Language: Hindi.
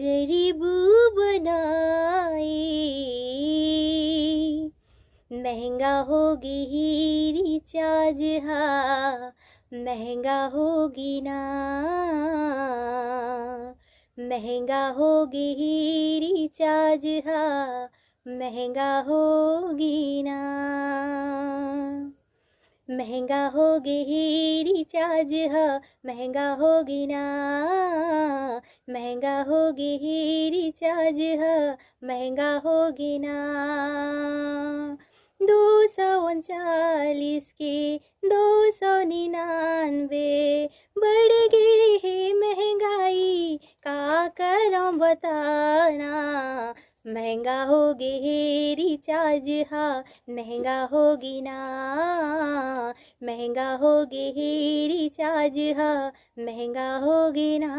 गरीब बनाए। महंगा होगी रिचार्ज, हाँ महंगा होगी ना, महंगा होगी रिचार्ज, हाँ महंगा होगी ना, महंगा होगी रिचार्ज, हाँ महंगा होगी ना, महंगा होगी रिचार्ज, हाँ महंगा होगी ना। 239 की 299 बढ़ गई है महंगाई, का करम बताना। महंगा होगी रिचार्ज, हाँ महंगा होगी ना, महंगा होगी रिचार्ज, हाँ महंगा होगी ना।